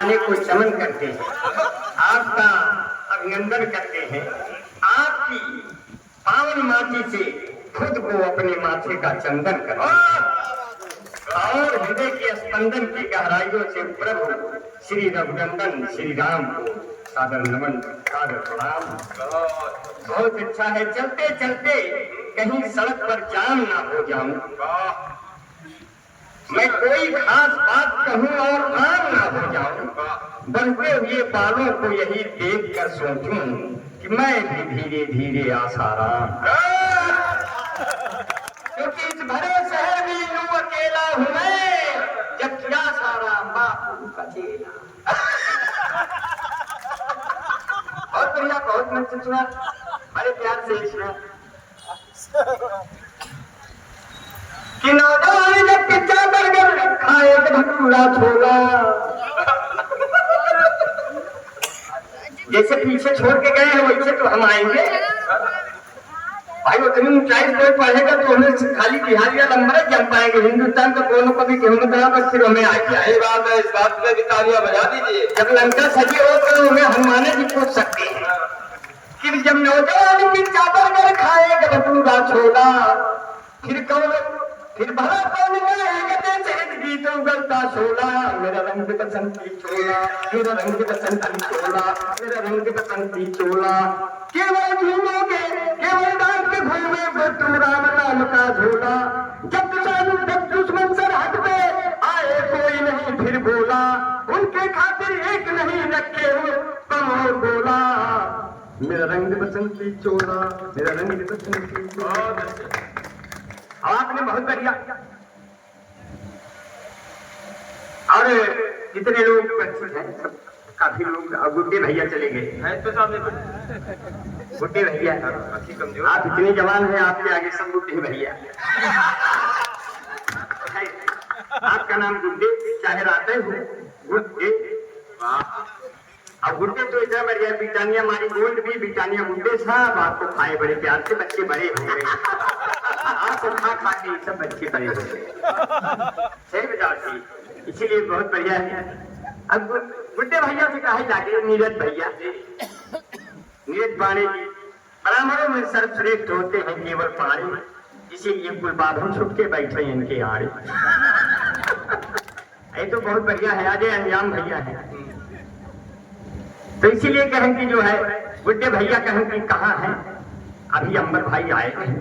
को चमन करते हैं, आपका अभिनंदन करते हैं। आपकी पावन माटी से खुद को अपने माथे का चंदन करते हैं और हृदय के स्पंदन की गहराइयों से प्रभु श्री रघुनंदन श्री राम को सादर नमन, सादर प्रणाम। बहुत अच्छा है। चलते चलते कहीं सड़क पर जाम ना हो जाऊं, मैं कोई खास बात कहूं और आम ना हो जाऊं, बढ़ते हुए बालों को यही देख कर सोचूं कि मैं भी धीरे धीरे आसाराम। क्योंकि इस भरे शहर में यूं अकेला हूं मैं, जबकि आसाराम बापू का चेला। बहुत बढ़िया, बहुत मन से सुना, बड़े प्यार से सुना कि नौजवान जब पिज्जा बर्गर खाए तो भटूरा छोला, जैसे पीछे छोड़ के गए हैं वैसे तो हम आएंगे भाई। उतनी ऊंचाई कोई पढ़ेगा तो हमें खाली बिहार या नंबर जम पाएंगे। हिंदुस्तान का कोनो कभी क्यों बता, बस फिर हमें आ गया। यही बात है, इस बात में भी तालियां बजा दीजिए। जब लंका सजी हो तो हमें हनुमाने जी पूछ सकते हैं कि जब नौजवान पिज्जा बर्गर खाएगा भटूरा छोला, फिर भला कौन जिंदगी तो उगलता शोला। मेरा रंग बसंती चोला, मेरा रंग बसंती चोला, मेरा रंग बसंती चोला। केवल झूमोगे, केवल डाल के घूमोगे तुम राम नाम का झोला। जब दुश्मन सरहद पे आए कोई नहीं फिर बोला, उनके खातिर एक नहीं रखे हो कम और बोला। मेरा रंग बसंती चोला, मेरा रंग बसंती चोला। आपने बहुत बढ़िया। और जितने लोग प्रस्तुत हैं सब काफी लोग, गुड्डे भैया चले गए हैं तो सामने गुड्डे भैया, आप इतने जवान हैं, आपके आगे सब गुड्डे भैया। आपका नाम गुड्डे चाहे रहते हो गुड्डे, अब गुड्डे तो इतना बढ़िया। ब्रिटानिया मारी गोल्ड भी ब्रिटानिया गुड्डे साहब आपको खाए बड़े प्यार से, बच्चे बड़े हो गए आपको खा खा के सब बच्चे बड़े हो गए। सही बता थी, इसीलिए बहुत बढ़िया है। अब गुड्डे भैया से कहा जाके नीरज भैया, नीरज पाणे जी ब्राह्मणों में सर्वश्रेष्ठ होते हैं केवल पाणे, इसीलिए कुल बाबू छुट के बैठे इनके आड़े। ये तो बहुत बढ़िया है। अजय अंजाम भैया है तो इसीलिए कहें कि जो है गुड्डे भैया कहें कि कहाँ है, अभी अंबर भाई आए नहीं।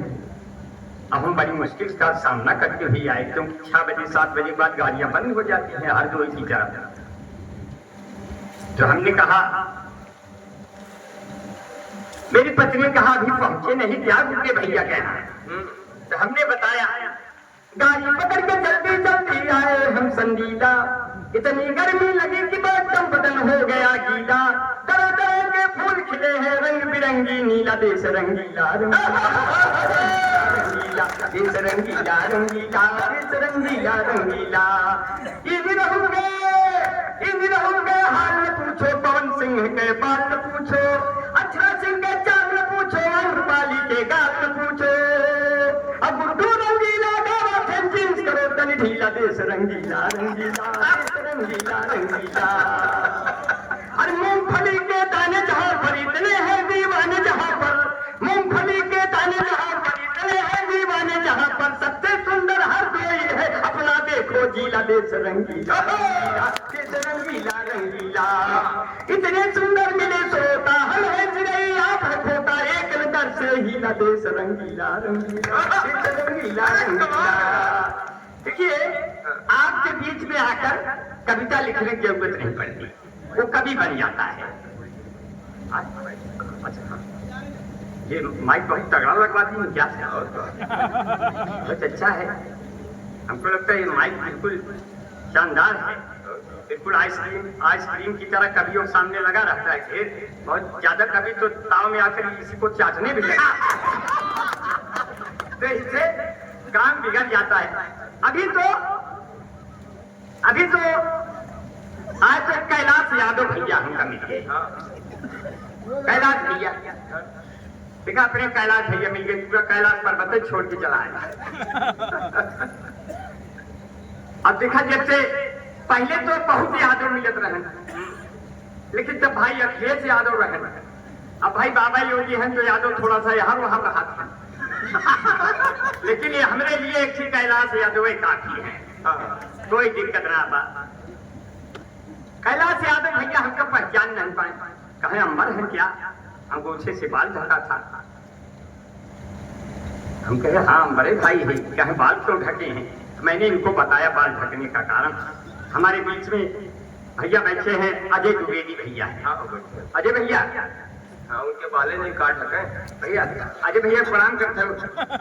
अब हम बड़ी मुश्किल का सामना करते हुए आए, क्योंकि 6 बजे 7 बजे बाद गाड़ियां बंद हो जाती हैं हर दो की तरफ। तो हमने कहा, मेरी पत्नी कहा अभी पहुंचे नहीं क्या गुड्डे भैया कहना। तो हमने बताया गाड़ी पकड़ के चलते चलते आए हम संजीदा, इतनी गर्मी लगी कि बदन बदन हो गया गीला। तरह तरह के फूल खिले हैं रंग बिरंगी, नीला देश रंगीला रंगीला, देश रंगीला रंगीला, देश रंगीला रंगीला। इधर रहूंगे हाल न पूछो, पवन सिंह के बाल न पूछो, अच्छा सिंह के चाल न पूछो, अमरपाली के गाल न पूछो। अब गुड्डू रंगीला गावा फिर जींस करो तनी ढीला, देश रंगीला रंगीला, देश रंगीला रंगीला। अरे मूंगफली के दाने जहां पर इतने हैं दीवाने, जहां पर मूंगफली के दाने जहां पर इतने हैं दीवाने, जहां पर सबसे सुंदर हर कोई है अपना देखो जीला, देश रंगीला देश रंगीला रंगीला। इतने सुंदर मिले सोता हम है चिड़ै आप है खोता, एक नजर से हीला, देश रंगीला रंगीला, देश रंगीला रंगीला। देखिए आपके बीच में आकर कविता लिखने की जरूरत नहीं पड़ती, वो कभी बन जाता है। अच्छा ये माइक बहुत तगड़ा लगवा दी क्या? बहुत अच्छा है, हमको लगता है ये माइक बिल्कुल शानदार है, बिल्कुल आइसक्रीम की तरह कवियों सामने लगा रहता है। फिर बहुत ज्यादा कवि तो ताव में आकर किसी को चाटने भी लगा, तो इससे काम बिगड़ जाता है। अभी तो आज कैलाश यादव भैया हमका मिल गए। कैलाश भैया देखा, अपने कैलाश भैया मिल गए, पूरा कैलाश पर्वत छोड़ के चला है। अब देखा जब से पहले तो बहुत यादव मिलत रहे, लेकिन जब भाई अखिलेश यादव रहे, अब भाई बाबा योगी हैं तो यादव थोड़ा सा यहाँ वहां रहा था। लेकिन ये हमारे लिए एक ही कैलाश यादव काफी है, कोई दिक्कत ना बा। कैलाश यादव भैया हमको पहचान नहीं पाए, कहे अम्बर है क्या, अंगूठे से बाल ढका था। हम कहे हाँ बड़े भाई है, कहे बाल क्यों ढके हैं। मैंने इनको बताया बाल ढकने का कारण। हमारे बीच में भैया बैठे हैं अजय द्विवेदी भैया। अजय भैया, हाँ उनके बाले नहीं काट ढके भैया अजय भैया प्रणाम करते हो।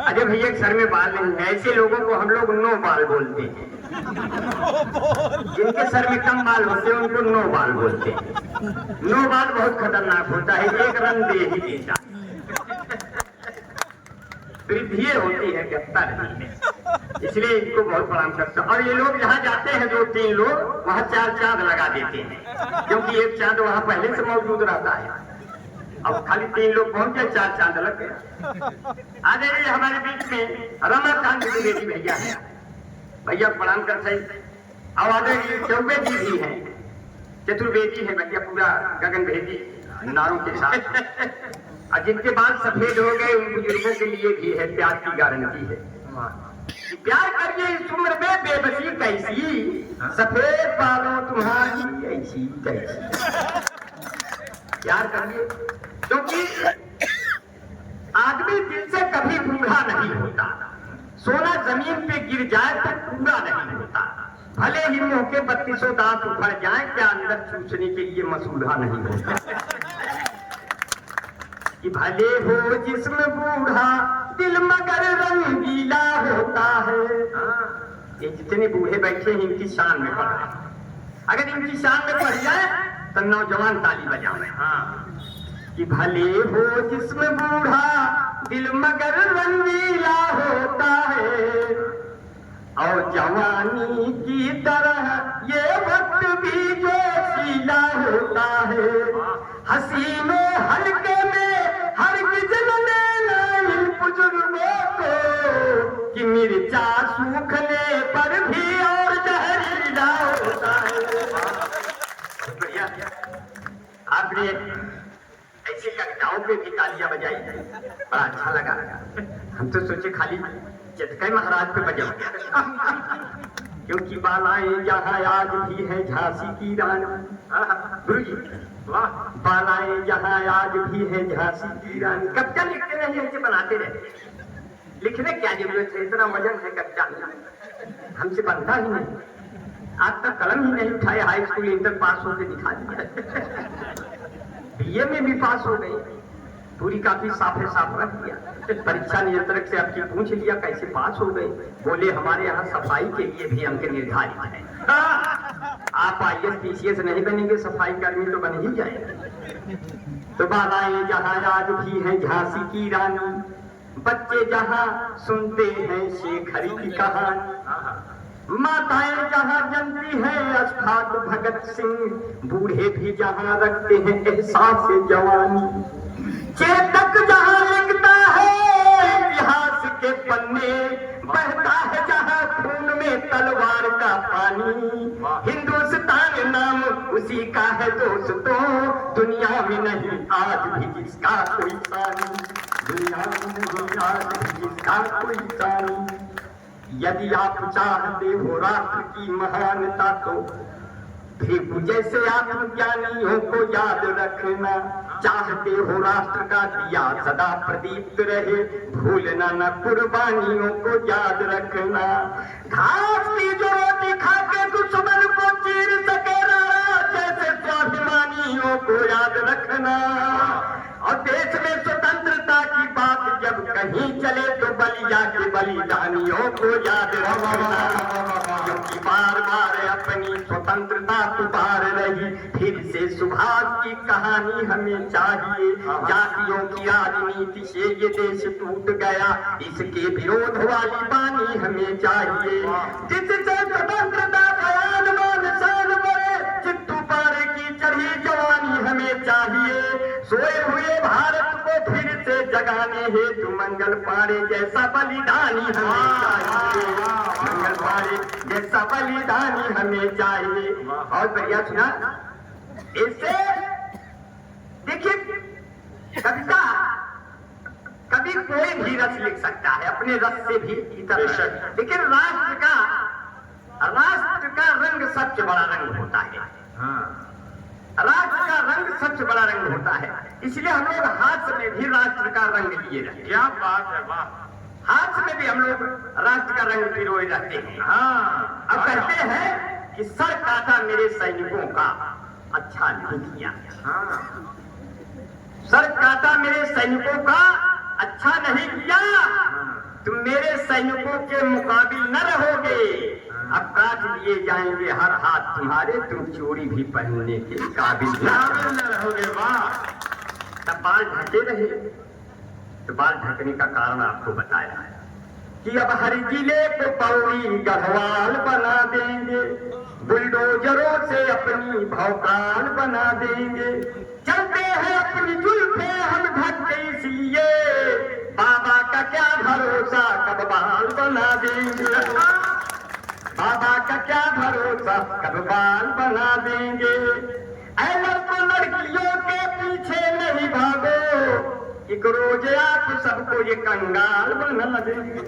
अजय भैया के सर में बाल नहीं है, ऐसे लोगों को हम लोग नो बाल बोलते हैं। जिनके सर में कम बाल होते हैं उनको नो बाल बोलते हैं। नो बाल बहुत खतरनाक होता है, एक रंग दे ही देता, वृद्धि होती है गिरता नहीं है, इसलिए इनको बहुत प्रणाम करते हैं। और ये लोग जहाँ जाते हैं 2-3 लोग वहाँ 4 चांद लगा देते हैं, क्योंकि एक चांद वहाँ पहले से मौजूद रहता है। अब खाली 3 लोग पहुंच गए, 4 चांद लग गए। आ जाइए हमारे बीच में रमाकांत द्विवेदी भैया है, भैया प्रणाम करते हैं। अब आ जाइए चौबे जी भी हैं, चतुर्वेदी है भैया, पूरा गगन भेदी नारों के साथ। और जिनके बाल सफेद हो गए उन बुजुर्गों के लिए भी है प्यार की गारंटी है। प्यार करिए इस उम्र में बेबसी कैसी, सफेद बालों तुम्हारी ऐसी कैसी। प्यार करिए, क्योंकि आदमी दिल से कभी बूढ़ा नहीं होता। सोना जमीन पे गिर जाए तो पूरा नहीं होता, भले ही मुंह के 3200 दांत उखड़ जाए, क्या अंदर चूसने के लिए मसूड़ा नहीं होता। कि भले हो जिस्म बूढ़ा दिल मगर रंगीला होता है। ये जितने बूढ़े बैठे हैं इनकी शान में पढ़ रहे, अगर इनकी शान में पढ़ जाए तो नौजवान ताली बजावे। हाँ, कि भले हो जिस्म बूढ़ा दिल मगर रंगीला होता है, और जवानी की तरह ये वक्त भी जोशीला होता है। हंसी में हल्के में हर किस्म लेना इन बुजुर्गों को, कि मिर्चा सूखने पर भी और जहरीला होता है। बढ़िया, आपने ऐसे कविताओं पे भी तालियां बजाई, बड़ा अच्छा लगा। हम तो सोचे खाली चटके महाराज पे बजाओ, क्योंकि बालाएं जहाँ आज भी है झांसी की रानी। गुरु जी वाह, बालाएं जहाँ आज भी है झांसी की रानी। कविता लिखते रहे, ऐसे बनाते रहे, लिखने क्या जरूरत है, इतना वजन है कविता में, हमसे बनता ही नहीं। आज तक कलम ही नहीं उठाए, हाई स्कूल इंटर पास होकर दिखा दिया, बीए में भी पास हो गई, पूरी काफी साफ रख दिया। परीक्षा नियंत्रक से आपकी पूछ लिया कैसे पास हो गए, बोले हमारे यहाँ सफाई के लिए भी अंक निर्धारित है। आप IAS PCS नहीं बनेंगे, सफाई कर्मी तो बन ही जाएंगे। तो बालाएं जहाँ आज भी है झांसी की रानी, बच्चे जहाँ सुनते हैं शेखर की कहानी, माताएं जहाँ जनती है अस्थात भगत सिंह, बूढ़े भी जहाँ रखते हैं एहसास जवानी, चेतक जहाँ लिखता है इतिहास के पन्ने, बहता है जहाँ खून में तलवार का पानी। हिंदुस्तान नाम उसी का है दोस्तों, दुनिया में नहीं आज भी जिसका कोई सानी, दुनिया में नहीं आज भी जिसका कोई सानी। यदि आप चाहते हो राष्ट्र की महानता तो भीखू जैसे आत्मज्ञानियों को याद रखना, चाहते हो राष्ट्र का दिया सदा प्रदीप्त रहे, भूलना न कुर्बानियों को याद रखना। घास की जो रोटी खा के दुश्मन को चीर सके राणा, जैसे स्वाभिमानियों को याद रखना। और देश में स्वतंत्रता की बात जब कहीं चले तो बलिया के बलिदानियों को याद रखना, क्योंकि बार बार अपनी स्वतंत्रता पुकार रही फिर से सुभाष की कहानी हमें चाहिए। जातियों की राजनीति से ये देश टूट गया, इसके विरोध वाली बानी हमें चाहिए। जिससे स्वतंत्रता बयान मान शान बड़े, चिट्टू पारे की चढ़ी जवानी हमें चाहिए। सोए हुए भारत को फिर से जगाने हेतु मंगल पांडे जैसा बलिदानी हमें चाहिए। मंगल पांडे जैसा बलिदानी हमें चाहिए। और बढ़िया सुना इससे। देखिए कविता कभी कोई भी रस लिख सकता है अपने रस से भी इतर, लेकिन राष्ट्र का रंग सबसे बड़ा रंग होता है। राष्ट्र का रंग सबसे बड़ा रंग होता है, इसलिए हम लोग हाथ में भी राष्ट्र का रंग लिए रहते हैं। क्या बात है, वाह। हाथ में भी हम लोग राष्ट्र का रंग पिरोए रहते हैं। अब कहते हैं कि सर काटा मेरे सैनिकों का अच्छा नहीं किया। सर काटा मेरे सैनिकों का अच्छा नहीं किया। तुम मेरे सैनिकों के मुकाबिल न रहोगे। अब काट लिए जाएंगे हर हाथ तुम्हारे, तुम चोरी भी पहनने के काबिल न रहोगे। वाह। तब बाल ढके रहे। तो बाल ढकने का कारण आपको बताया है कि अब हर जिले को पौड़ी गढ़वाल बना देंगे, बुलडोजरों से अपनी भौकाल बना देंगे। चलते हैं अपनी जुल्फे हम ढक के इसलिए, बाबा का क्या भरोसा कब बाल बना देंगे। बाबा का क्या भरोसा कब बाल बना देंगे। ऐ लड़कों लड़कियों के पीछे नहीं भागो, एक रोज आप सबको ये कंगाल बना देंगे।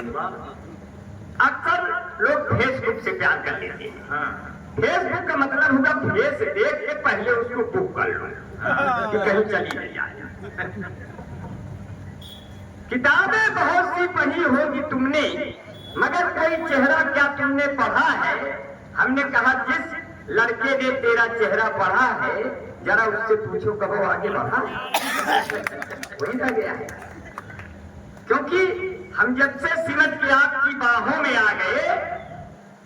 अक्सर लोग फेसबुक से प्यार कर लेते हैं। फेसबुक का मतलब होगा फेस देख के पहले उसको बुक कर लो कि कहीं चली नहीं जाए। किताबें बहुत सी पढ़ी होगी तुमने, मगर कोई चेहरा क्या तुमने पढ़ा है। हमने कहा जिस लड़के ने तेरा चेहरा पढ़ा है जरा उससे पूछो कब वो आगे बढ़ा। वही रह गया है, क्योंकि हम जब से सिमट के आपकी बाहों में आ गए,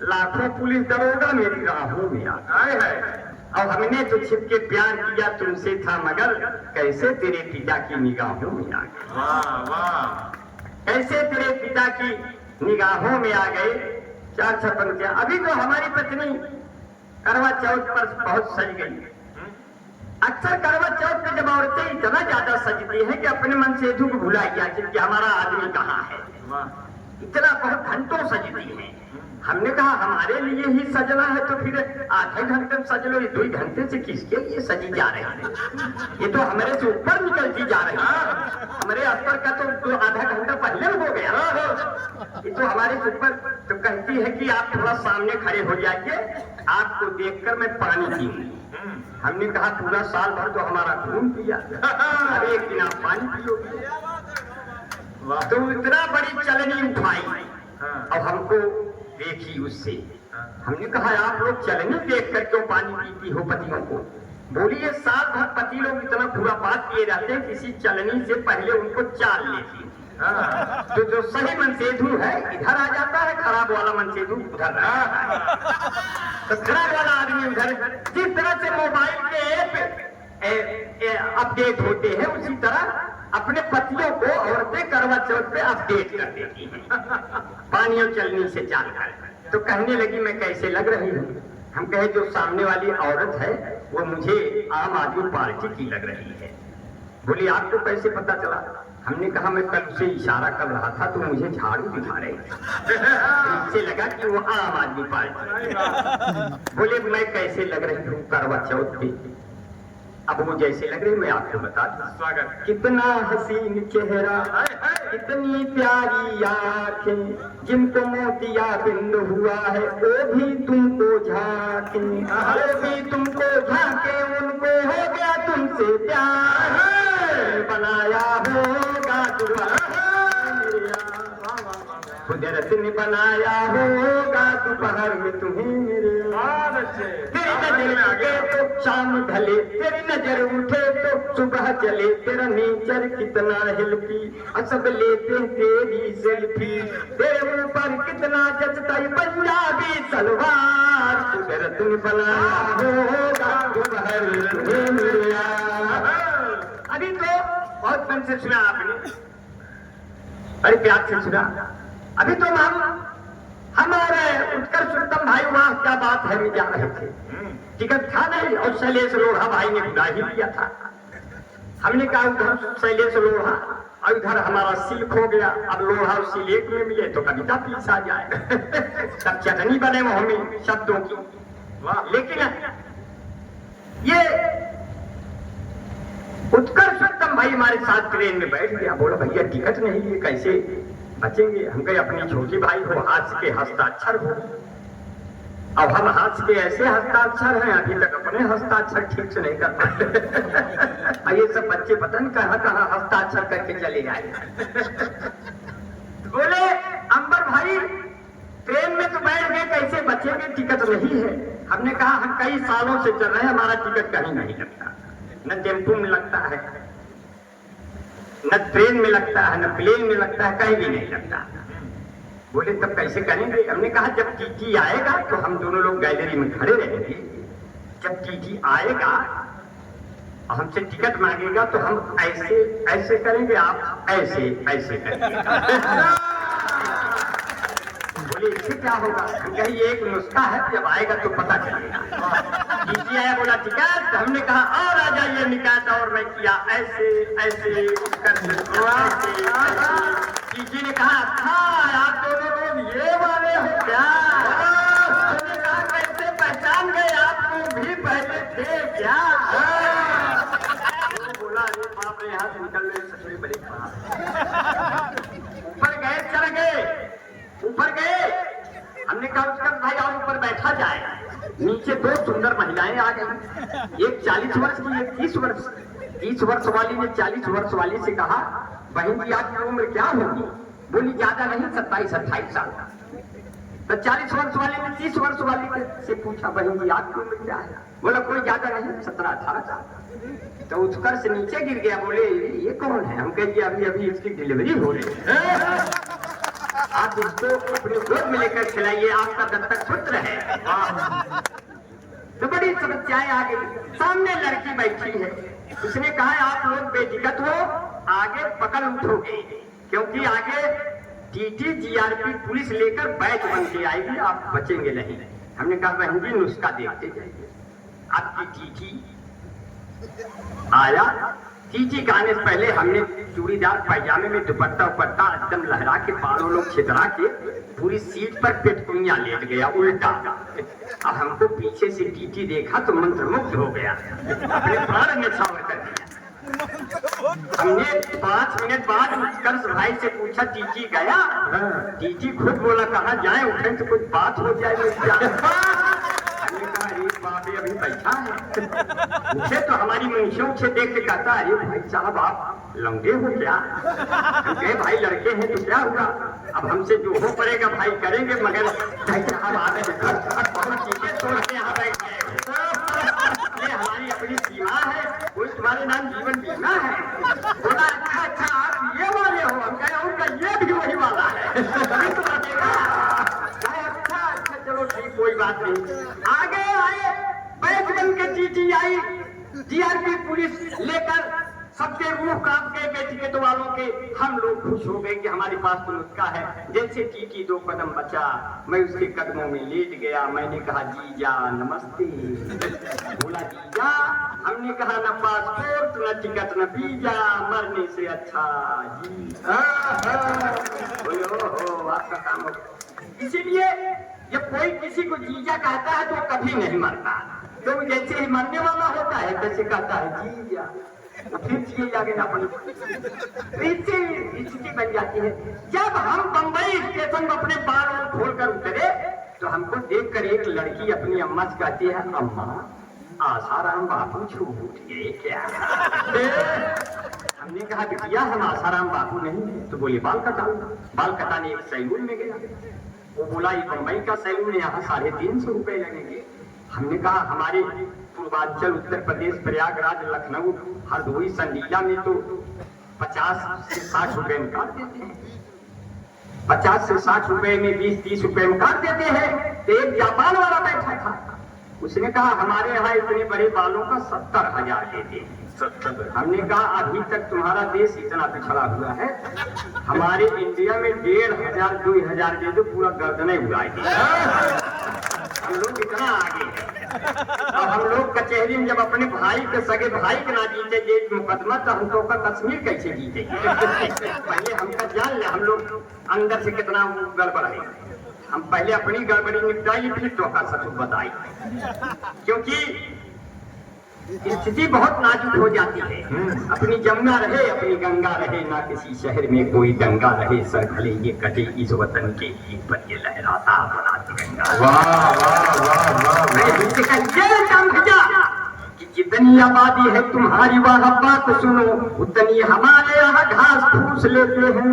लाखों पुलिस दरोगा मेरी राहों में आ गए है। और हमने तो छिप के प्यार किया तुमसे था, मगर कैसे तेरे पिता की निगाहों में आ गए। वाह वाह। कैसे तेरे पिता की निगाहों में आ गए। 456 क्या। अभी तो हमारी पत्नी करवा चौथ पर बहुत सज गई। अक्सर करवा चौथ पे जब औरतें इतना ज्यादा सजती हैं कि अपने मन से को भुला गया कि हमारा आदमी कहाँ है। इतना बहुत घंटों सजती हैं। हमने कहा हमारे लिए ही सजना है तो फिर आधे घंटे में सज लो। ये 2 घंटे से किसके लिए सजी जा रहे हैं। ये तो हमारे से ऊपर निकलती जा रही है। हमारे अस्तर का तो आधा घंटा पहले हो गया। ये तो हमारे से ऊपर। तो कहती है कि आप थोड़ा सामने खड़े हो जाइए, आपको देखकर मैं पानी पीऊंगी। हमने कहा पूरा साल भर तो हमारा खून पिया, अब एक दिन आप पानी पियोगे। तो इतना बड़ी चलनी उठाई और हमको देखी उससे। हमने कहा आप लोग चलनी देख कर क्यों पानी पीती हो पतियों को। बोली ये साल भर पति लोग इतना पूरा बात किए जाते हैं, किसी चलनी से पहले उनको चाल लेती। तो जो सही मनसेधु है इधर आ जाता है, खराब वाला मनसेधु उधर रहता है। तो खराब वाला आदमी उधर। जिस तरह से मोबाइल के ऐप अपडेट होते हैं उसी तरह अपने पतियों को औरतें करवा चौथ पे अपडेट कर देती हैं पानी और चलनी से चाल कर। तो कहने लगी मैं कैसे लग रही हूँ। हम कहे जो सामने वाली औरत है वो मुझे आम आदमी पार्टी की लग रही है। बोली आपको कैसे पता चला। हमने कहा मैं कल उसे इशारा कर रहा था तो मुझे झाड़ू दिखा रहे इससे लगा कि वो आम आदमी पार्टी। बोले मैं कैसे लग रही हूँ करवा चौथ पे। अब वो जैसे लग रही मैं आपको बता दूं। स्वागत। कितना हसीन चेहरा, इतनी प्यारी आंखें, जिनको मोतिया बिंद हुआ है वो भी तुमको झांके, वो भी तुमको झांके, उनको हो गया तुमसे प्यार। बनाया होगा कुदरत ने बनाया होगा दोपहर में तुम्हें मेरे। तेरी नजर लगे तो शाम ढले, तेरी नजर उठे तो सुबह चले। तेरा नेचर कितना हेल्पी, सब लेते तेरी सेल्फी। तेरे ऊपर कितना जचता है पंजाबी सलवार। कुदरत ने बनाया होगा दोपहर में तुम्हें मेरे। अभी तो बहुत मन से सुना आपने, बड़े प्यार से सुना। अभी तो हम हमारे उत्कर्ष उत्तम भाई वहां क्या बात है में जा रहे थे। टिकट था नहीं और शैलेश लोढ़ा भाई ने बुला ही लिया था। हमने कहा उधर शैलेश लोहा और इधर हमारा सिल्क हो गया, अब लोहा और सिल एक में मिले तो कविता पीस आ जाए। तब चटनी बने वो हमें शब्दों की। वाह, लेकिन ये उत्कर्ष उत्तम भाई हमारे साथ ट्रेन में बैठ गया, बोला भैया टिकट नहीं है कैसे बचेंगे? हम कहे अपनी छोटी भाई को हाथ के हस्ताक्षर हो, अब हम हाथ के ऐसे हस्ताक्षर हैं अभी तक अपने हस्ताक्षर ठीक से नहीं कर पाते। ये सब बच्चे पता नहीं कहाँ कहाँ हस्ताक्षर करके चले जाए। बोले अंबर भाई ट्रेन में तो बैठ गए कैसे बचेंगे, टिकट नहीं है। हमने कहा हम कई सालों से चल रहे हैं, हमारा टिकट कहीं नहीं लगता, न टेम्पो में लगता है, न ट्रेन में लगता है, न प्लेन में लगता है, कहीं भी नहीं लगता। बोले तब कैसे करेंगे? हमने कहा जब टीटी आएगा तो हम दोनों लोग गैलरी में खड़े रहेंगे, जब टीटी आएगा और हमसे टिकट मांगेगा तो हम ऐसे ऐसे करेंगे, आप ऐसे ऐसे करेंगे। बोले इससे क्या होगा? हम कहे ये एक नुस्खा है, जब आएगा तो पता चलेगा। टीटी आया, बोला टिकट, हमने कहा और आ जाइए निकात, और मैं किया ऐसे ऐसे टीटी ने कहा अच्छा आप दोनों लोग ये वाले हो क्या? मैंने कहा कैसे पहचान गए, आपको भी पहले थे क्या? बोला अरे बाप रे यहाँ से निकल रहे सबसे बड़े ऊपर गए, चढ़ गए, ऊपर गए। हमने कहा उसका भाई और ऊपर बैठा जाए। नीचे दो सुंदर महिलाएं आ गई, एक 40 वर्ष की, एक 30 वर्ष। 30 वर्ष वाली ने 40 वर्ष वाली से कहा बहन जी आपकी उम्र क्या होगी? बोली ज्यादा नहीं 27-28 साल। तो 40 वर्ष वाले ने 30 वर्ष वाली से पूछा बहन जी आपकी उम्र क्या है? बोला कोई ज्यादा नहीं 17-18 साल। तो उत्कर्ष नीचे गिर गया, बोले ये कौन है? हम कहेंगे अभी अभी इसकी डिलीवरी हो रही है, आप इसको अपने गोद में लेकर खिलाइए, आपका दत्तक पुत्र है। तो बड़ी समस्याएं आ गई। सामने लड़की बैठी है, उसने कहा आप लोग बेटिकट हो, आगे पकड़ उठोगे क्योंकि आगे टीटी जीआरपी पुलिस लेकर बैच बन के आएगी, आप बचेंगे नहीं। हमने कहा बहन जी नुस्खा देखते जाइए। आपकी टीटी आया, टीटी का आने से पहले हमने चूड़ीदार पैजामे में दुपट्टा उपट्टा एकदम लहरा के, बालों लोग छितरा के पूरी सीट पर पेटकुनिया लेट गया उल्टा। अब हमको पीछे से टीटी देखा तो मंत्रमुग्ध हो गया, अपने प्राण में छावर कर दिया। हमने 5 मिनट बाद उत्कर्ष भाई से पूछा टीटी गया? टीटी खुद बोला कहा जाए, उठे तो कुछ बात हो जाए। हमने कहा अरे बाप रे अभी बैठा है। उठे तो हमारी मुंशियों से देख के कहता अरे भाई साहब आप लंगड़े हो क्या? हम कहे भाई लड़के हैं तो क्या हुआ, अब हमसे जो हो पड़ेगा भाई करेंगे, मगर भाई साहब आप बहुत चीजें छोड़ के यहाँ बैठ गए, ये हमारी अपनी सीमा है, कोई तुम्हारे नाम जीवन बीमा है। बोला अच्छा अच्छा आप ये वाले हो? हम कहे उनका ये भी वही वाला है। अच्छा अच्छा चलो ठीक कोई बात नहीं। आगे आए, बैच बन के टीटी आई, जीआरपी पुलिस लेकर सबके मुंह कांप गए टिकट वालों के। हम लोग खुश हो गए कि हमारे पास तो नुस्खा है। जैसे टीटी 2 कदम बचा, मैं उसके कदमों में लेट गया। मैंने कहा जीजा नमस्ते। बोला जीजा? हमने कहा न पासपोर्ट न टिकट न वीजा, मरने से अच्छा जी। बोले ओहो आपका काम हो। इसीलिए जब कोई किसी को जीजा कहता है तो कभी नहीं मरता, तो जैसे ही मरने वाला होता है वैसे कहता है जीजा, फिर जिए जाके ना पड़ी। स्थिति बन जाती है। जब हम बंबई स्टेशन में अपने बाल खोलकर उतरे तो हमको देखकर एक लड़की अपनी अम्मा से कहती है अम्मा आसाराम बापू छूट गए क्या? हमने कहा बिटिया हम आसाराम बापू नहीं है। तो बोले बाल कटाऊंगा। बाल कटाने एक सैलून में गया, वो बोला ये बंबई का सैलून है, यहाँ 350 रुपए लगेंगे। हमने कहा हमारे पूर्वांचल उत्तर प्रदेश प्रयागराज लखनऊ हरदोई संडीला में तो 50 से 60 रुपए में काट देते हैं, 50 से 60 रुपए में 20-30 रुपए में काट देते हैं। तो एक जापान वाला बैठा था, उसने कहा हमारे यहाँ इतने बड़े बालों का 70,000 देते हैं। हमने कहा अभी तक तुम्हारा देश इतना पिछड़ा हुआ है, हमारे इंडिया में 1,500-2,000 दे दो पूरा गर्दनें उड़ाई दे। हम लोग इतना आगे हैं। अब हम लोग कचहरी में जब अपने भाई के सगे भाई के ना जीते ये मुकदमा तो हम लोग का कश्मीर कैसे जीते पहले हमका जान ले हम लोग अंदर से कितना गड़बड़ है। हम पहले अपनी गड़बड़ी निपटाई फिर तो का सब बताई, क्योंकि स्थिति बहुत नाजुक हो जाती है। अपनी जमुना रहे अपनी गंगा रहे, ना किसी शहर में कोई दंगा रहे, सर भले ये कटे इस वतन के गीत पर ये लहराता बना तिरंगा। वाह वाह वाह वाह मैं जिससे का ये समझा कि जितनी आबादी है तुम्हारी वह बात सुनो, उतनी हमारे यहाँ घास फूस लेते हैं।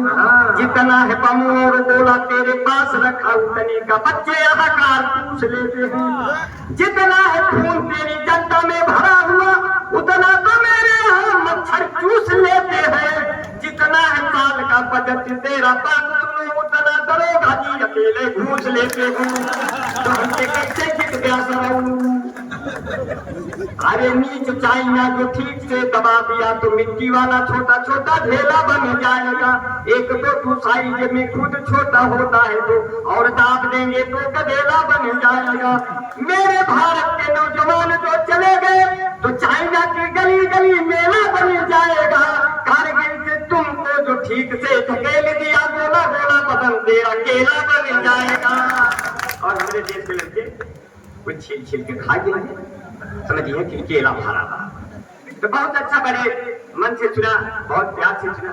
जितना है बम और गोला तेरे पास रखा, उतने का बच्चे यहाँ कारतूस लेते हैं। जितना है खून तेरी जनता में भरा हुआ, उतना तो मेरे यहाँ मच्छर चूस लेते हैं। जितना है साल का बजट तेरा बात सुनो, उतना दरोगा जी अकेले घूस लेते हैं। तो हमसे कैसे जीत गया सराऊ? अरे नीच चाइना जो ठीक से दबा दिया तो मिट्टी वाला छोटा छोटा ढेला बन जाएगा। एक तो तू साइज में खुद छोटा होता है तो और दाब देंगे तो गधेला बन जाएगा। मेरे भारत के नौजवान जो चले गए तो चाइना की गली गली मेला बन जाएगा। कारगिल से तुमको जो ठीक से धकेल दिया, गोला गोला बदन तेरा केला बन जाएगा। और हमारे देश के लड़के कुछ छील छील के खा गए, समझिए कि केला भरा तो बहुत अच्छा बड़े मन से सुना, बहुत प्यार से सुना।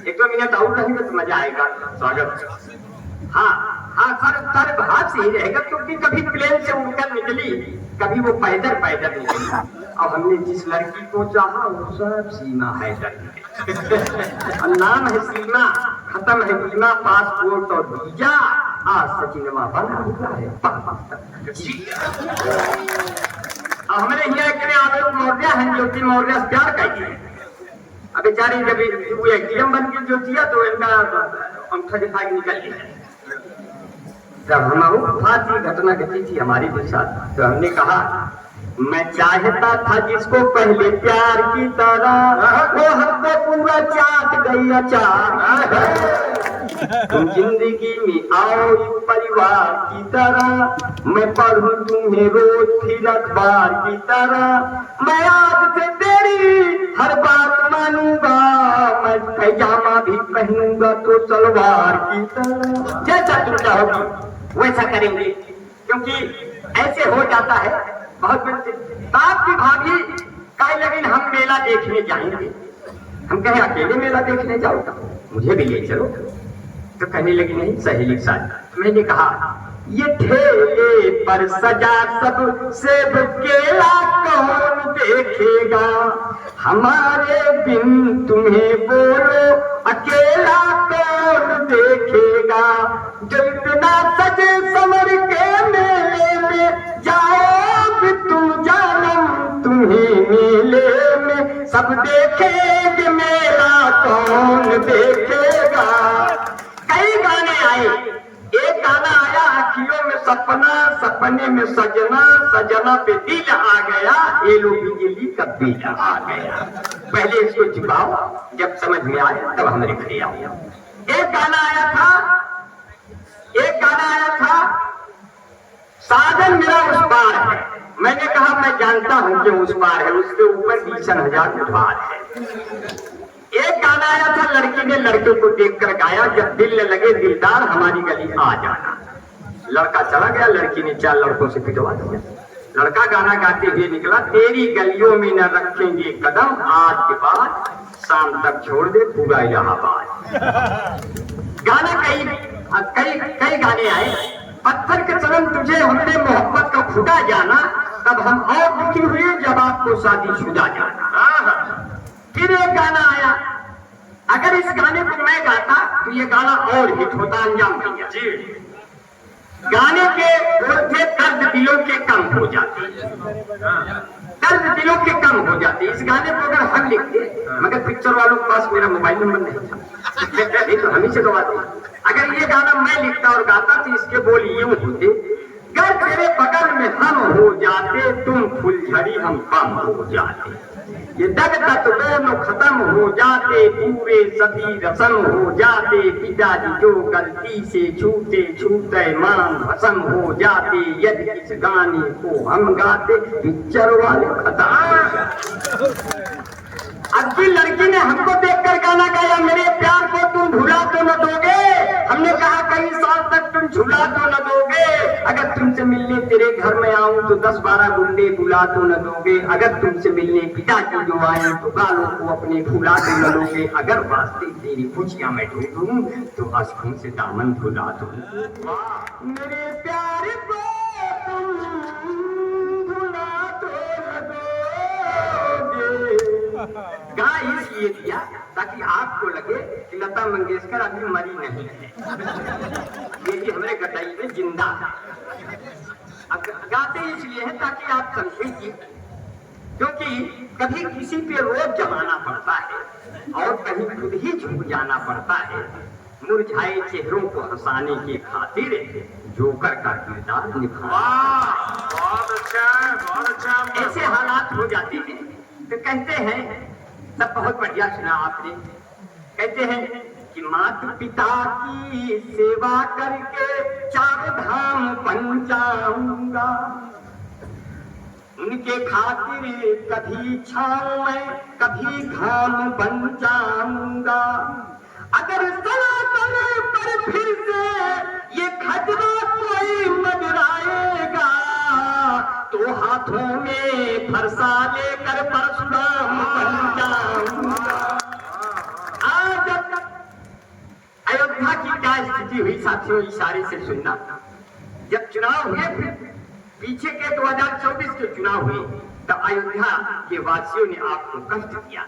एक दो मिनट और रहेंगे तो मजा आएगा। स्वागत। हाँ हाँ सर भाग से ही रहेगा, क्योंकि कभी प्लेन से उड़कर निकली, कभी वो पैदल पैदल निकली। और हमने जिस लड़की को चाहा वो सब सीमा है नाम है सीमा, खत्म है बीमा, पासपोर्ट और वीजा, आज सचिनवा बना हुआ है। हमारे यहाँ आलोक मौर्य हैं, ज्योति मौर्य से प्यार करती है। अब बेचारी जब एटीएम बन के ज्योतिया तो इनका अंगूठा दिखा के निकल गया। जब हमारी फांसी घटना घटी थी हमारे भी साथ, तो हमने कहा मैं चाहता था जिसको पहले प्यार की तरह, वो हमको पूरा चाट गई अचार। तुम जिंदगी में आओ परिवार की तरह, मैं पढ़ूं तुम्हें रोज फिर अखबार की तरह। मैं आज से तेरी हर बात मानूंगा, मैं पैजामा भी पहनूंगा तो सलवार की तरह। जैसा तुम चाहोगी वैसा करेंगे, क्योंकि ऐसे हो जाता है बहुत बड़े। बाप की भाभी कहे लेकिन हम मेला देखने जाएंगे। हम कहे अकेले मेला देखने जाओगा, मुझे भी ले चलो। तो कहने लगी नहीं सहेली के साथ। मैंने कहा ये ठेले पर सजा सब सेब केला कौन देखेगा, हमारे बिन तुम्हें बोलो अकेला कौन देखेगा। जो इतना सजे संवर के मेले में जाओगे तुम जानम, तुम्हें मेले में सब देखेंगे, मेला कौन देखेगा। कई गाने आए, एक गाना आया अखियों में सपना, सपने में सजना, सजना पे दिल आ गया, ये लो बिजली का बिल आ गया। पहले इसको चुकाओ, जब समझ में आए तब हमारे घर आओ। एक गाना आया था साजन मेरा उस पार है। मैंने कहा मैं जानता हूं कि उस पार है, उसके ऊपर 20,000 उधार है। एक गाना आया था लड़की ने लड़के को देखकर गाया, जब दिल न लगे दिलदार हमारी गली आ जाना। लड़का चला गया, लड़की ने 4 लड़कों से पिटवा दिया। लड़का गाना गाते हुए निकला, तेरी गलियों में न रखेंगे कदम, आज के बाद शाम तक छोड़ दे पूरा इलाहाबाद। गाना कई गाने आए। पत्थर के चलन तुझे हमने मोहब्बत का खुदा जाना, तब हम और दुखी हुए जब आपको शादीशुदा जाना। फिर एक गाना आया, अगर इस गाने को मैं गाता तो ये गाना और हिट होता। अंजाम भैया जी गाने के थे दर्द दिलों के कम हो जाते, दर्द दिलों के कम हो जाते। इस गाने को अगर हम लिखते, मगर पिक्चर वालों के पास मेरा मोबाइल नंबर नहीं था, नहीं तो हम ही से गवाते। अगर ये गाना मैं लिखता और गाता तो इसके बोल यूं होते, गर तेरे बगल में हम हो जाते, तुम फुलझड़ी हम बम हो जाते। ये दग तक दोनों खत्म हो जाते, पूरे सभी रसम हो जाते। पिताजी जो गलती से छूटे छूटे मान भस्म हो जाते। यदि इस गाने को हम गाते, पिक्चर वाले खत्म। अब की लड़की ने हमको देखकर गाना गाया, मेरे प्यार को तुम भुला तो न दोगे। हमने कहा कई साल तक तुम झुला तो न दोगे। अगर तुमसे मिलने तेरे घर में आऊं तो 10-12 गुंडे बुला तो न दोगे। अगर तुमसे मिलने पिताजी जो आए तो गालों को अपने फुला तो न दोगे। अगर वास्ते तेरी खुशियां मैं ढूंढूं तो अश्कों से दामन भुला दूं। मेरे प्यार को तुम भुला तो न दोगे। गा इसलिए दिया ताकि आपको लगे कि लता मंगेशकर अभी मरी नहीं है, ये कि हमारे गटाई में जिंदा है। अब गाते इसलिए है ताकि आप समझेंगे, क्योंकि कभी किसी पे रोज जमाना पड़ता है और कहीं खुद ही झुक जाना पड़ता है। मुरझाए चेहरों को हंसाने की खातिर जोकर का किरदार निभाना। बहुत अच्छा। ऐसे हालात हो जाते हैं तो कहते हैं, सब बहुत बढ़िया सुना आपने। कहते हैं कि माता पिता की सेवा करके 4 धाम बन जाऊंगा। उनके खातिर कभी छाँव में कभी घाम बन जाऊंगा। अगर सनातन पर फिर से ये खतरा कोई मंडराएगा तो हाथों में फरसा लेकर परशुराम बन जाऊंगा। आज अयोध्या की क्या स्थिति हुई साथियों, इशारे से सुनना। जब चुनाव हुए, पीछे के 2024 के चुनाव हुए, तब अयोध्या के वासियों ने आपको कष्ट किया।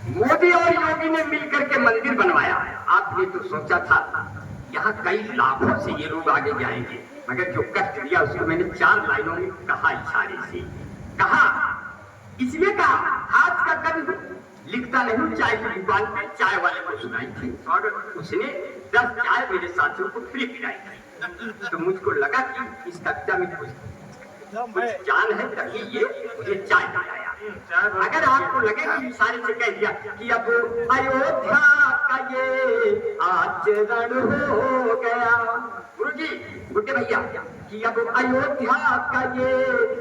मोदी और योगी ने मिलकर के मंदिर बनवाया। आपने तो सोचा था यहाँ कई लाखों से ये लोग आगे जाएंगे, मगर जो कष्ट दिया उसको मैंने 4 लाइनों में कहा, इशारे से कहा। इसलिए कहा, हाथ का कभी लिखता नहीं, चाय की दुकान पे चाय वाले को सुनाई थी और उसने 10 चाय मेरे साथियों को फ्री पिलाई थी। तो मुझको लगा कि इस कविता में कुछ जान है, तभी ये मुझे चाय पिलाया। अगर आपको लगे कि इशारे से कह दिया कि अब अयोध्या का ये आचरण हो गया, गुरुजी गुड्डे भैया, कि अब अयोध्या का ये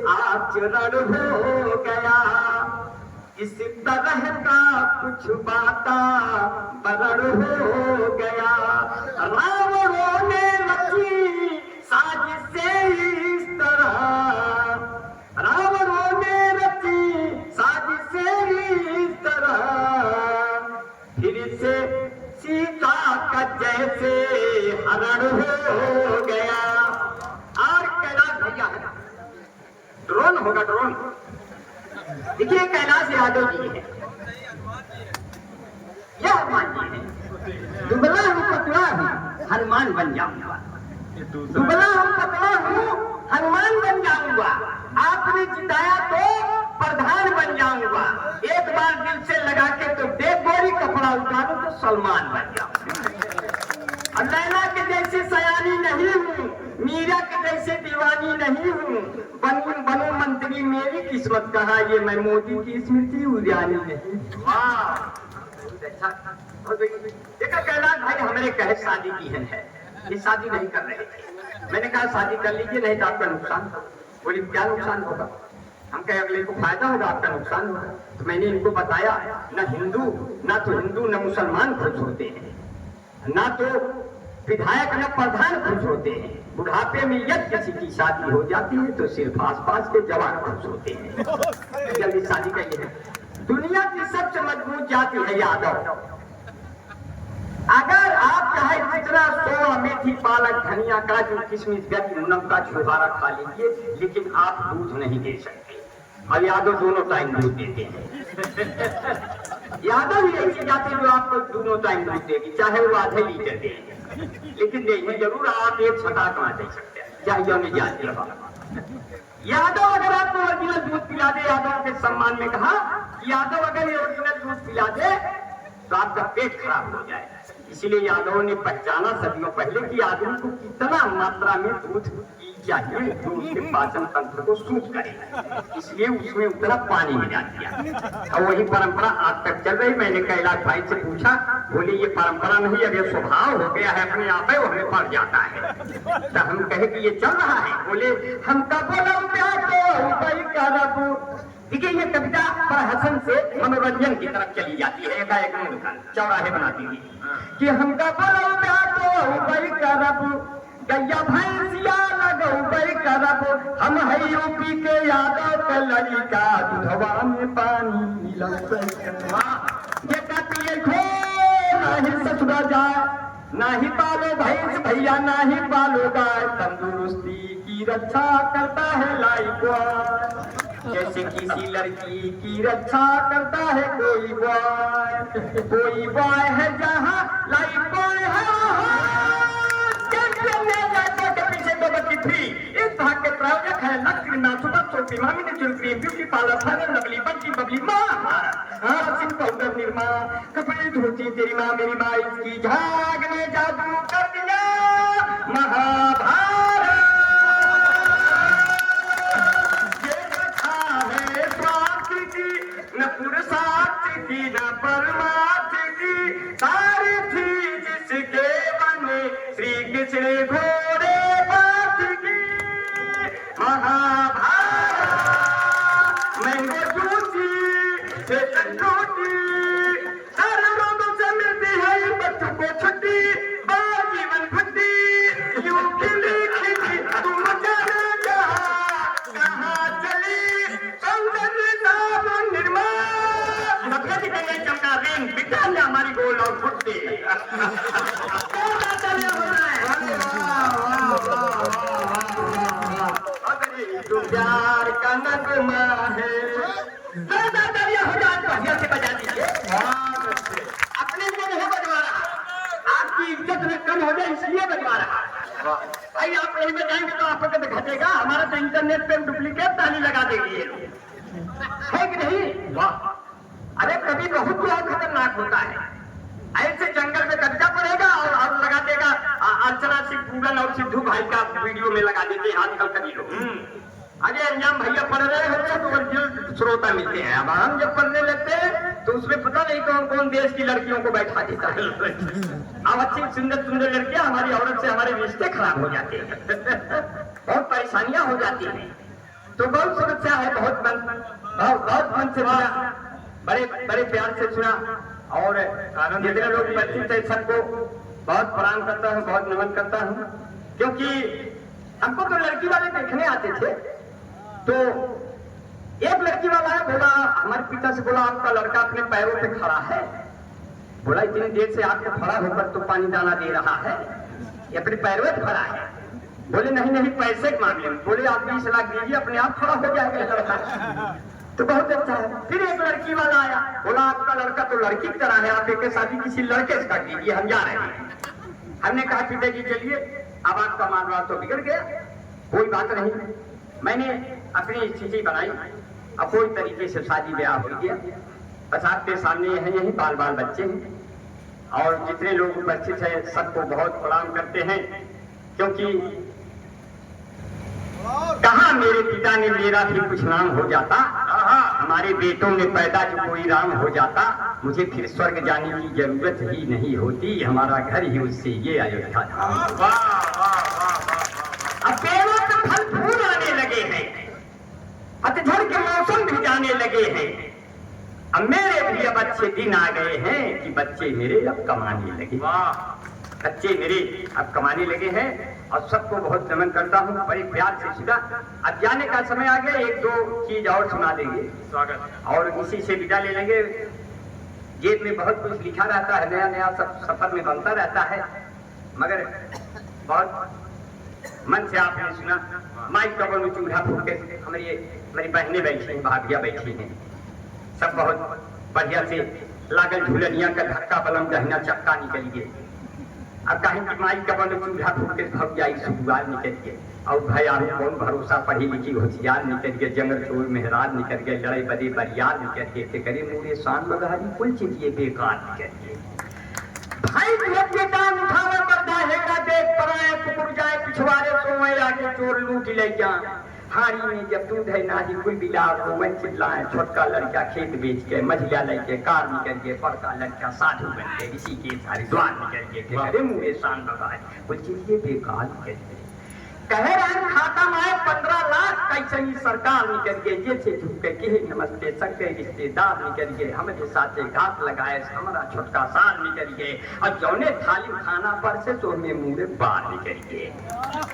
आचरण हो गया, इस तरह का कुछ वातावरण हो गया। रावणों ने रची साजिशें इस तरह, रावणों ने रची साजिशें इस तरह, फिर से सीता का जैसे हरण हो गया। और कैलाश भैया है, ड्रोन होगा, ड्रोन देखिए, कैलाश यादव जी है, यह हनुमान जी है। दुबला हूँ पतला हूँ हनुमान बन जाऊंगा, दुबला हूँ पतला हूँ हनुमान बन जाऊंगा। आपने जिताया तो प्रधान बन जाऊंगा। एक बार दिल से लगा के तो देख गोरी, कपड़ा उतारो तो सलमान बन जाऊंगा। और लैला के जैसे सयानी नहीं हूँ, मीरा के जैसे दीवानी नहीं हूँ, बनू मंत्री मेरी किस्मत कहा, ये मैं मोदी की स्मृति उजानी नहीं। देखा कैलाश भाई हमारे कहे शादी की है, ये शादी नहीं कर रहे थे। मैंने कहा शादी कर लीजिए, नहीं तो आपका नुकसान होगा। बोली क्या नुकसान होगा? हम कहे अगले को फायदा होगा, आपका नुकसान होगा। तो मैंने इनको बताया, ना हिंदू न मुसलमान खुश होते हैं, ना तो विधायक न प्रधान खुश होते हैं। बुढ़ापे में यदि किसी की शादी हो जाती है तो सिर्फ आसपास के जवान खुश होते हैं। जल्दी शादी करिए। दुनिया की सबसे मजबूत जाति है यादव। अगर आप चाहे जितना 100 मेथी पालक धनिया काजू किशमिश गरी नमक का छुहारा खा लीजिए, लेकिन आप दूध नहीं दे सकते। और यादव दोनों टाइम दूध देते हैं। यादव ही ऐसी जाति जो आपको दोनों टाइम दूध देगी, चाहे वो आधे लीटर दे, लेकिन देगी जरूर। आप एक छटा कमा दे सकते हैं, चाहे यौन जाति रहा। यादव अगर आपको ओरिजिनल दूध पिला दे, यादव के सम्मान में कहा, यादव अगर ये ओरिजिनल दूध पिला दे तो आपका पेट खराब हो जाए। इसीलिए यादव ने पहचाना सदियों पहले कि आदमी को कितना मात्रा में दूध की चाहिए जो उसके पाचन तंत्र को सूट करे, इसलिए उसमें उतना पानी मिला दिया। और वही परंपरा आज तक चल रही। मैंने कैलाश भाई से पूछा, बोले ये परंपरा नहीं, अब ये स्वभाव हो गया है, अपने आप ही वो हमें पड़ जाता है। तो हम कहे कि ये चल रहा है, बोले हम कब देखिए ये कविता बड़ा हसन से मनोरंजन की तरफ चली जाती है, एकाएक चौराहे बनाती है कि हमका बोलो करब गैया भैंसिया लगो करब, हम है यूपी के यादव के लड़का, दूधवा में पानी ये पिए खो नहीं ससुरा जाए, नाही पालो भैंस भैया नाही पालो गाय, तंदुरुस्ती की रक्षा करता है लाइफ, जैसे किसी लड़की की रक्षा करता है कोई बॉय है जहाँ लाइफ बॉय है पीछे दो बच्ची थी। इस भाग के प्रायोजक है लक्ष्मी सुपर चौकी मामी ने चुनक्रीम ब्यूटी पार्लर फैनल लवली बच्ची बबली माँ सिंह पाउडर निर्मा कपड़े धोती तेरी माँ मेरी माँ, इसकी झाग ने जादू कर दिया महाभारत, न पुरुषार्थ की न परमार्थ की, सारी थी जिसके बने श्री कृष्ण घोड़े बात की महाभारत, मैंगो जूसी से टूटी, हर लोगों से मिलती है बच्चों को छुट्टी, बाल जीवन फुट्टी यूं खिली खिली तुम जाने कहाँ चली सौंदर्य निर्मा चमका रेंग बिटाने हमारी गोल और फुटती प्यार का नगमा है, हो जाए से बजा दीजिए, अपने से नहीं बजवा रहा, आपकी इज्जत में कम हो जाए इसलिए बजवा रहा। भाई आप नहीं बजाएंगे तो आपको कभी घटेगा, हमारा तो इंटरनेट पे डुप्लीकेट ताली लगा देगी ये लोग, है कि नहीं? वाह, अरे कभी बहुत बहुत खतरनाक होता है, ऐसे जंगल में कब्जा पड़ेगा और लगा देगा अर्चना सिंह पूरन और सिद्धू भाई का वीडियो में लगा देते हैं आजकल कभी लोग। अरे अंजाम भैया पढ़ रहे होते हैं तो ओरिजिनल श्रोता मिलते हैं, अब हम जब पढ़ने लगते हैं तो उसमें पता नहीं कौन कौन देश की लड़कियों को बैठा देता है। अब अच्छी सुंदर सुंदर लड़कियां हमारी औरत से हमारे रिश्ते खराब हो जाते हैं, बहुत परेशानियां हो जाती हैं, तो बहुत समस्या है, बहुत मन से सुना, बड़े बड़े प्यार से सुना, और जितने लोग उपस्थित थे सबको बहुत प्रणाम करता हूँ, बहुत नमन करता हूँ, क्योंकि हमको तो लड़की वाले देखने आते थे, तो एक लड़की वाला है, बोला हमारे पिता से, बोला आपका लड़का अपने पैरों पे खड़ा है, बोला इतनी देर से आपको खड़ा होकर तो पानी दाना दे रहा है, ये अपने पैरों पे खड़ा है, बोले नहीं नहीं पैसे के मामले में, बोले आप 20 लाख दीजिए अपने आप खड़ा हो जाएगा लड़का, तो बहुत अच्छा है। फिर एक लड़की वाला आया, बोला आपका लड़का तो लड़की की तरह है, आप एक शादी किसी लड़के से कर दीजिए, हम जा रहे हैं। हमने कहा पिताजी चलिए, अब आपका मामला तो बिगड़ गया, कोई बात नहीं, मैंने अपनी स्थिति बनाई, अब कोई तरीके से शादी ब्याह हो गया, बस आपके सामने यही बाल बाल बच्चे हैं, और जितने लोग उपस्थित हैं सबको बहुत प्रणाम करते हैं, क्योंकि कहा मेरे पिता ने मेरा भी कुछ नाम हो जाता, हमारे बेटों ने पैदा जो कोई राम हो जाता, मुझे फिर स्वर्ग जाने की जरूरत ही नहीं होती, हमारा घर ही उससे ये अयोध्या धाम। अब पेड़ों पे फल फूल आने लगे हैं, पतझड़ के मौसम भी जाने लगे हैं, अब मेरे भी अब अच्छे दिन आ गए हैं कि बच्चे मेरे अब कमाने लगे, बच्चे मेरे अब कमाने लगे हैं, और सबको बहुत नमन करता हूँ, बड़े प्यार से सुना। अब जाने का समय आ गया, एक दो चीज और सुना देंगे स्वागत, और इसी से विदा ले लेंगे। जेब में बहुत कुछ लिखा रहता है, नया नया सब सफर में बनता रहता है, मगर बहुत मन से आपने सुना। माइक कबर में चूल्हा फूक के हमारी बहनें बैठी हैं, भाभियाँ बैठी हैं, सब बहुत बढ़िया से लागल झूलनिया का धक्का बलम दहना चक्का निकल गए, अब कहीं की माई कबर में चूल्हा फूक के भग जाई सुखुआर निकल गए, और भैया कौन भरोसा पढ़ी लिखी होशियार निकल गए, जंगल चोर मेहरार निकल गए, लड़ाई बदे बरियार निकल गए, ते करे मुझे शान बगहारी कुल चीज ये बेकार निकल गए। भाई बेटा उठावे चाहेगा देख पराए कुकुर जाए पिछवाड़े सोए आके चोर लूट ले जा। हारी में जब दूध है नाही कुल बिलार हो मैं चिल्लाए छोटका लड़का खेत बेच के मझिला लेके कार निकल के बड़का लड़का साधु बन के इसी के सारी द्वार निकल के अरे मुझे शान लगाए वो चीजें बेकार निकल गए कहे रहे खाता में 15 लाख कैसे सरकार निकल गए ये से झुक के नमस्ते सके रिश्तेदार निकल गए हमारे साथे घात लगाए हमारा छोटका साल निकल गए और जौने थाली खाना पर से तो हमें मुंह बाहर निकल गए।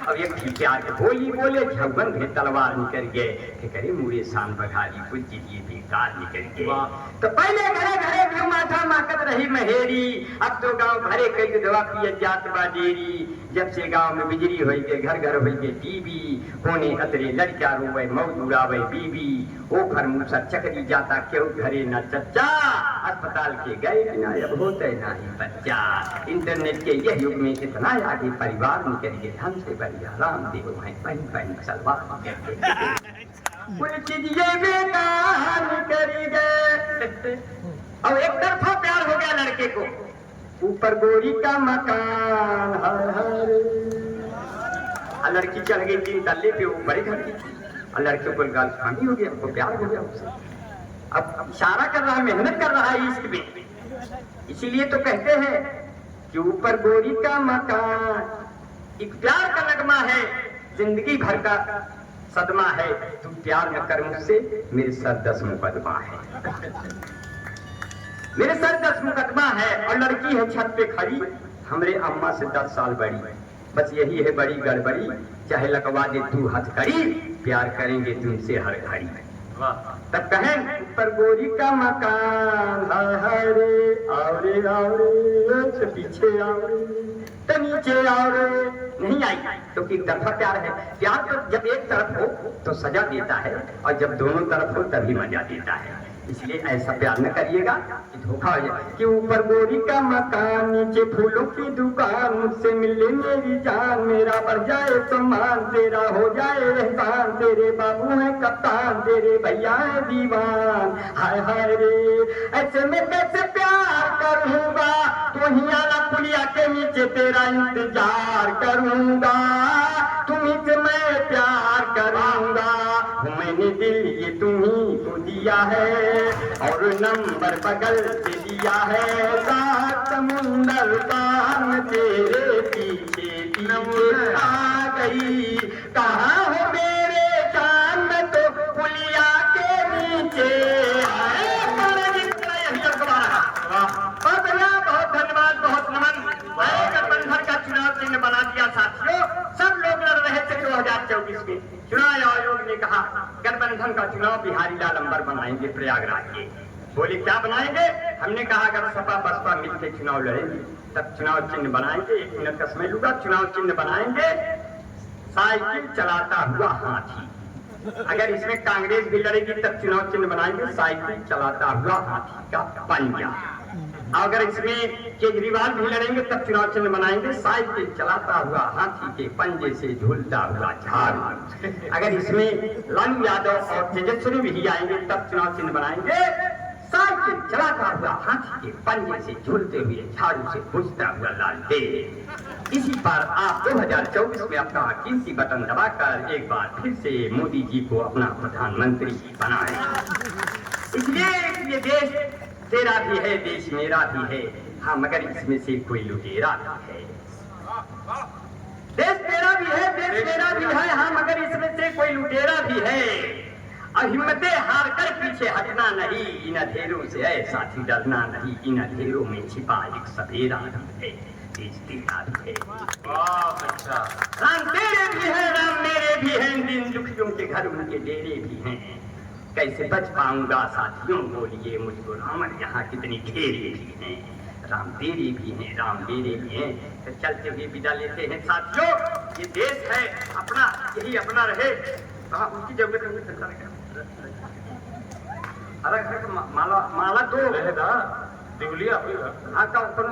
अब एक ठीक आके बोली बोले झगन भी तलवार निकल गए कि करे मुरे शान बघारी कुछ चीजें बेकार निकल गए। तो पहले घरे घरे भी माथा माकत रही महेरी अब तो गांव भरे कई दवा पिए जात बा डेरी। जब से गांव में बिजली होई के घर घर होई के टीवी होने अतरे लड़का रोवे मौज उड़ावे बीबी ओ फरमूसा चकरी जाता क्यों घरे न चच्चा अस्पताल के गए बिना अब होते नहीं बच्चा। इंटरनेट के यह युग में इतना आगे परिवार निकल गए हमसे बढ़िया राम देव है पहन पहन सलवार कुल चीजें बेकार करी गए। अब एक तरफा प्यार हो गया लड़के को ऊपर गोरी का मकान लड़की चढ़ गई 3 तल्ले पे ऊपर घर की और लड़के को गर्लफ्रेंड हो गया हमको प्यार हो गया उससे। अब इशारा कर रहा है मेहनत कर रहा है इश्क में इसीलिए तो कहते हैं कि ऊपर गोरी का मकान एक प्यार का लगमा है जिंदगी भर का सदमा है तुम प्यार न कर मुझसे मेरे सर 10 मुकदमा है मेरे सर 10 मुकदमा है। और लड़की है छत पे खड़ी हमरे अम्मा से 10 साल बड़ी बस यही है बड़ी गड़बड़ी चाहे लगवा दे तू हथकड़ी प्यार करेंगे तुमसे हर घड़ी। तब कहें ऊपर गोरी का मकान हाय रे आओ रे पीछे आओ रे तो नीचे आओ रे नहीं आई तो एक तरफा प्यार है। प्यार तो जब एक तरफ हो तो सजा देता है और जब दोनों तरफ हो तभी मजा देता है। इसलिए ऐसा प्यार न करिएगा कि धोखा हो जाए कि ऊपर गोरी का मकान नीचे फूलों की दुकान मुझसे मिले मेरी जान मेरा बढ़ जाए सम्मान तेरा हो जाए एहसान तेरे बाबू है कप्तान तेरे भैया है दीवान हाय हाय रे ऐसे में कैसे प्यार करूंगा तो ही आला पुलिया के नीचे तेरा इंतजार करूंगा तुम्हीं से मैं प्यार करूंगा मैंने दिल ये तुम्हीं को दिया है और नंबर बगल से दिया है 7 समुंदर पार में तेरे पीछे पीछे आ गई कहाँ हो मेरे चांद तो पुलिया के नीचे बहुत धन्यवाद बहुत नमन। गठबंधन का चुनाव चिन्ह बना दिया साथियों सब लोग लड़ रहे थे 2024 में चुनाव आयोग ने कहा गठबंधन का चुनाव बिहारी लाल अंबर बनाएंगे प्रयागराज के। बोले क्या बनाएंगे हमने कहा अगर सपा बसपा मिलकर चुनाव लड़ेंगे तब चुनाव चिन्ह बनाएंगे 1 मिनट का समय लूंगा चुनाव चिन्ह बनाएंगे साइकिल चलाता हुआ हाथी। अगर इसमें कांग्रेस भी लड़ेगी तब चुनाव चिन्ह बनाएंगे साइकिल चलाता हुआ हाथी का पंजा। अगर इसमें केजरीवाल भी लड़ेंगे तब चुनाव चिन्ह बनाएंगे साइकिल चलाता हुआ हाथी के पंजे से झूलता हुआ झाड़ू। अगर इसमें लालू यादव और तेजस्वी भी आएंगे तब चुनाव चिन्ह बनाएंगे साइकिल चलाता हुआ हाथी के पंजे से झूलते हुए झाड़ू से पूछता हुआ लालटेन। इसी पर आप 2024 में अपना कीमती बटन दबाकर एक बार फिर से मोदी जी को अपना प्रधानमंत्री बनाएं। इसलिए देश तेरा भी है देश मेरा भी है हाँ मगर इसमें से कोई लुटेरा भी है। देश तेरा भी है देश मेरा भी है हाँ मगर इसमें से कोई लुटेरा भी है। और हिम्मतें हार कर पीछे हटना नहीं इन अंधेरों से ऐसा ही डरना नहीं इन अंधेरों में छिपा एक सवेरा है देश तेरा भी है। बहुत अच्छा। राम तेरे भी है राम मेरे भी हैं दिन दुखियों के घर उनके डेरे भी हैं कैसे बच पाऊंगा साथियों बोलिए मुझको रामन यहाँ कितनी घेरे भी हैं राम तेरे भी हैं राम मेरे भी हैं। तो चलते हुए विदा लेते हैं साथियों ये देश है अपना यही अपना रहे कहाँ उसकी जरूरत नहीं। अरे माला माला तो रहेगा दिगलिया हाँ का ऊपर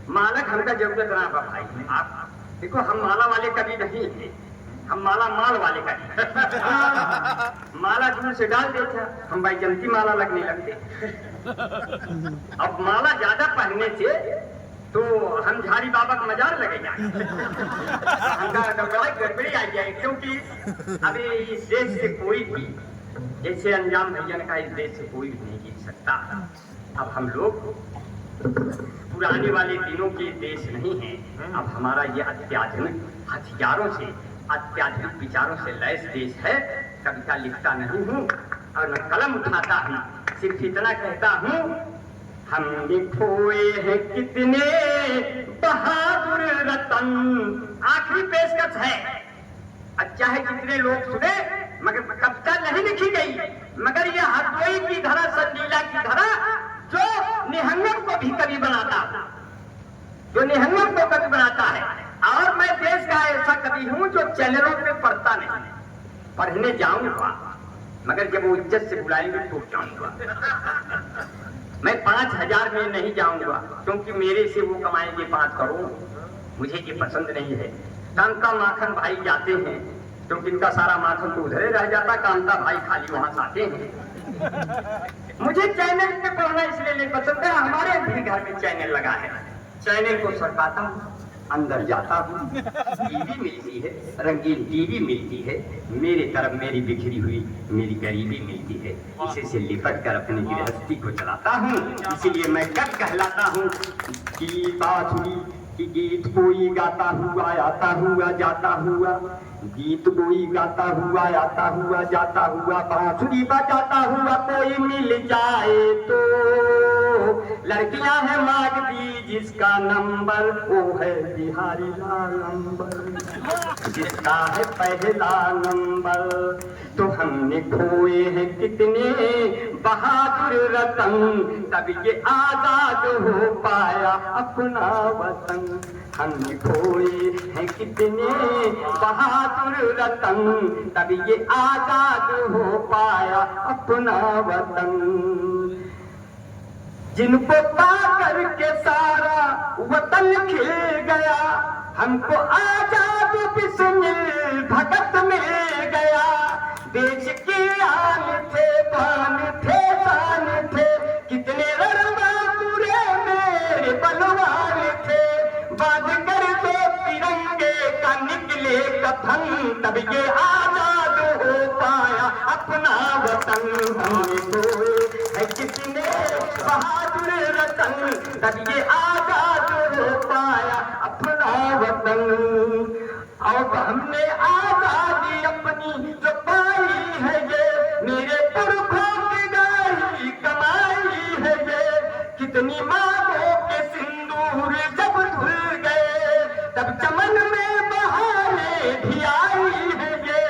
मालक हमका जरूरत ना भाई आप देखो हम माला वाले कभी नहीं है हम माला माल वाले का माला दूर से डाल देता हम भाई जल्दी माला लगने लगते। अब माला ज्यादा पहनने से तो हम झाड़ी बाबा का मजार लगेगा। गड़बड़ी आ जाए, क्योंकि अभी इस देश से कोई भी, जैसे अंजाम भैया ने कहा, इस देश से कोई भी नहीं जीत सकता। अब हम लोग पुराने वाले दिनों के देश नहीं हैं। अब हमारा ये अत्याधुनिक हथियारों से, अत्याधुनिक विचारों से लैस देश है। कविता लिखता नहीं हूँ और न कलम उठाता हूँ, सिर्फ इतना कहता हूँ, हमने खोए हैं कितने बहादुर रतन। आखिरी पेशकश है, अच्छा है जितने लोग सुने, मगर कविता नहीं लिखी गई, मगर यह हथोई की धरा, संजीला की धरा, जो निहंगम को भी कवि बनाता, जो निहंगम को कवि बनाता है। और मैं देश का ऐसा कवि हूं जो चैनलों पे पढ़ता नहीं, पढ़ने जाऊंगा, मगर जब वो इज्जत से बुलाएंगे तो जाऊंगा। मैं 5,000 में नहीं जाऊंगा, क्योंकि मेरे से वो कमाएंगे 5 करोड़, मुझे ये पसंद नहीं है। कांता माखन भाई जाते हैं, क्योंकि इनका सारा माखन तो उधरे रह जाता, कांता भाई खाली वहां से आते हैं। मुझे चैनल पे पढ़ना इसलिए नहीं पसंद है, हमारे भी घर में चैनल लगा है, चैनल को सरकाता हूँ, अंदर जाता हूँ, टीवी मिलती है, रंगीन टीवी मिलती है, मेरे तरफ मेरी बिखरी हुई मेरी गरीबी मिलती है, इसी से लिपट कर अपनी गृहस्थी को चलाता हूँ। इसीलिए मैं कब कहलाता हूँ कि बांसुरी की गीत कोई गाता हुआ आता हुआ जाता हुआ, गीत कोई गाता हुआ आता हुआ जाता हुआ, बांसुरी बजाता हुआ कोई मिल जाए तो। लड़कियां हैं मांगती जिसका नंबर, वो है बिहारी लाल नंबर, जिसका है पहला नंबर। तो हमने खोए हैं कितने बहादुर रतन, तब ये आजाद हो पाया अपना वतन। हमने खोए हैं कितने बहादुर रतन, तब ये आजाद हो पाया अपना वतन। जिनको पाकर के सारा वतन खिल गया, हमको आजाद बिस्मिल भगत मिल गया। देश की आन थे, पान थे, शान थे, कितने रणवा पूरे मेरे बलवान थे। बाज कर दो तिरंगे का निकले कफन, तब ये आजाद हो पाया अपना वतन। हमने खोए है कितने बहादुर रतन, तब ये आजाद हो पाया अपना वतन। अब हमने आजादी अपनी जो पाई है ये, मेरे पुरखों की गाही कमाई है ये। कितनी मांगों के सिंदूर जब धुल गए, तब चमन में बहारें भी आई है ये।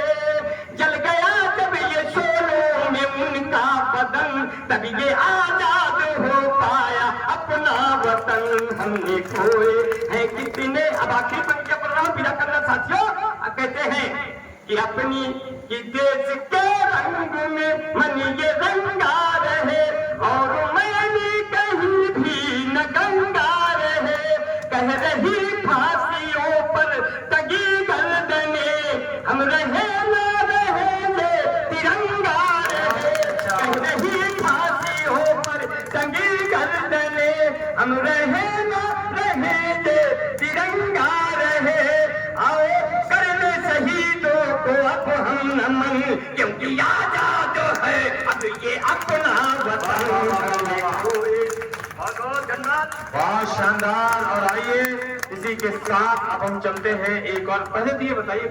जल गया जब ये शोलों में उनका बदन, तब ये आजाद हो पाया अपना वतन। हमने खोए हैं कितने, अब आखिरी पंक्ति पढ़ रहा हूं, विदा करना साथियों। कहते हैं कि अपनी कि देश के रंग में मन ये रंगा रहे, और मैंने कहीं भी न गंगा रहे। कह रही फांसियों पर तगी गर्दने, हम रहे ना रहे ये तिरंगा रहे। कह रही फांसियों पर तगी गर्दने, हम रहे ना रहे ये तिरंगा रहे। आओ कर ले शहीदों को अब हम नमन, क्योंकि आजाद है अब ये अपना वतन। बहुत धन्यवाद, बहुत शानदार। और आइए इसी के साथ अब हम चलते हैं एक और, पहले तो ये बताइए